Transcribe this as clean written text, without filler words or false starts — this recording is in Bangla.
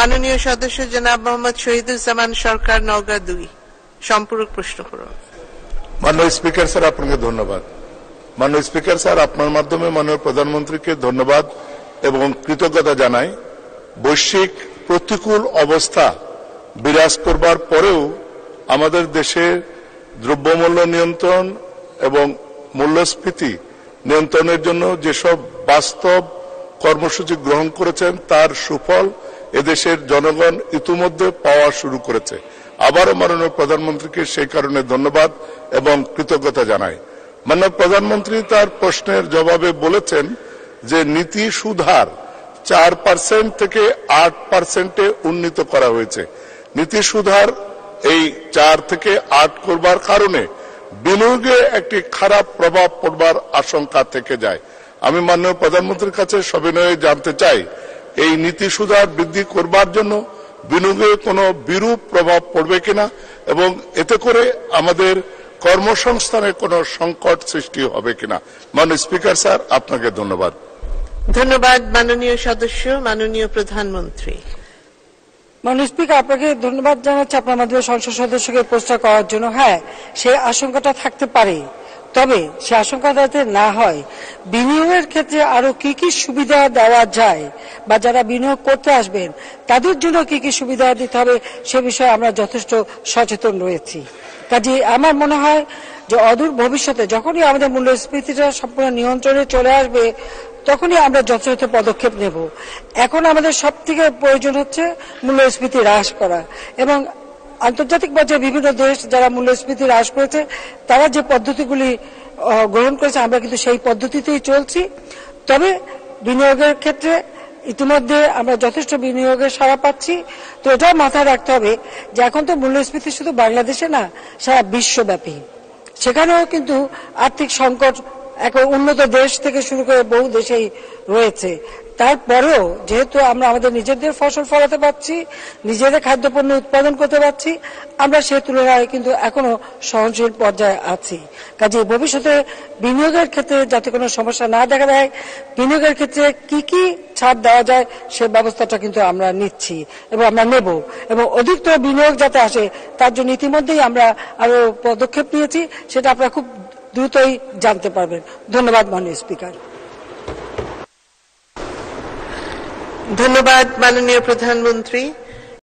মাননীয় সদস্য জনাব মোহাম্মদ শহীদুজ্জামান সরকার, নওগাঁ 2। সম্পূরক প্রশ্ন করুন। মাননীয় স্পিকার স্যার, আপনাকে ধন্যবাদ। মাননীয় স্পিকার স্যার, আপনার মাধ্যমে মাননীয় প্রধানমন্ত্রীকে ধন্যবাদ এবং কৃতজ্ঞতা জানাই। বৈশ্বিক প্রতিকূল অবস্থা বিরাজ করবার পরেও আমাদের দেশে দ্রব্যমূল্য নিয়ন্ত্রণ এবং মূল্যস্ফীতি নিয়ন্ত্রণের জন্য যেসব বাস্তব কর্মসূচি গ্রহণ করেছেন তার সুফল এদেশের জনগণ ইতিমধ্যে পাওয়া শুরু করেছে। আবারও মাননীয় প্রধানমন্ত্রীকে সেই কারণে ধন্যবাদ এবং কৃতজ্ঞতা জানাই। মাননীয় প্রধানমন্ত্রী তার প্রশ্নের জবাবে বলেছেন যে নীতি সুদহার 4% থেকে 8%-এ উন্নীত করা হয়েছে। নীতি সুদহার এই 4 থেকে 8 করবার কারণে বিনিয়োগে একটি খারাপ প্রভাব পড়বার আশঙ্কা থেকে যায়। আমি মাননীয় প্রধানমন্ত্রীর কাছে সবিনয়ে জানতে চাই, এই নীতি সুদহার বৃদ্ধি করবার জন্য বিনিয়োগে কোনো বিরূপ প্রভাব পড়বে কিনা এবং এতে করে আমাদের কর্মসংস্থানে কোনো সংকট সৃষ্টি হবে কিনা। মাননীয় স্পিকার স্যার, আপনাকে ধন্যবাদ। ধন্যবাদ মাননীয় সদস্য। মাননীয় প্রধানমন্ত্রী। মাননীয় স্পিকার, আপনাকে ধন্যবাদ জানাচ্ছি আপনার মাধ্যমে সংসদ সদস্যকে প্রশ্ন করার জন্য। হ্যাঁ, সেই আশঙ্কাটা থাকতে পারে, তবে সে আশঙ্কা যাতে না হয়, বিনিয়োগের ক্ষেত্রে আরো কি কি সুবিধা দেওয়া যায় বা যারা বিনিয়োগ করতে আসবেন তাদের জন্য কি কি সুবিধা দিতে হবে সে বিষয়ে আমরা যথেষ্ট সচেতন রয়েছি। কাজে আমার মনে হয় যে অদূর ভবিষ্যতে যখনই আমাদের মূল্যস্ফীতিটা সম্পূর্ণ নিয়ন্ত্রণে চলে আসবে তখনই আমরা যথাযথ পদক্ষেপ নেব। এখন আমাদের সবথেকে প্রয়োজন হচ্ছে মূল্যস্ফীতি হ্রাস করা এবং আন্তর্জাতিক পর্যায়ে বিভিন্ন দেশ যারা মূল্যস্ফীতি হ্রাস করেছে তারা যে পদ্ধতিগুলি গ্রহণ করেছে আমরা কিন্তু সেই পদ্ধতিতেই চলছি। তবে বিনিয়োগের ক্ষেত্রে ইতিমধ্যে আমরা যথেষ্ট বিনিয়োগের সাড়া পাচ্ছি। তো এটাও মাথায় রাখতে হবে যে এখন তো মূল্যস্ফীতি শুধু বাংলাদেশে না, সারা বিশ্বব্যাপী। সেখানেও কিন্তু আর্থিক সংকট এক উন্নত দেশ থেকে শুরু করে বহু দেশেই রয়েছে। তারপরেও যেহেতু আমরা আমাদের নিজেদের ফসল ফলাতে পারছি, নিজেদের খাদ্যপণ্য উৎপাদন করতে পারছি, আমরা সেই তুলনায় কিন্তু এখনো সহনশীল পর্যায়ে আছি। কাজে ভবিষ্যতে বিনিয়োগের ক্ষেত্রে যাতে কোনো সমস্যা না দেখা দেয়, বিনিয়োগের ক্ষেত্রে কি কি ছাড় দেওয়া যায় সে ব্যবস্থাটা কিন্তু আমরা নিচ্ছি এবং আমরা নেব এবং অধিকতর বিনিয়োগ যাতে আসে তার জন্য ইতিমধ্যেই আমরা আরো পদক্ষেপ নিয়েছি, সেটা আপনারা খুব দ্রুতই জানতে পারবেন। ধন্যবাদ মাননীয় স্পিকার। ধন্যবাদ মাননীয় প্রধানমন্ত্রী।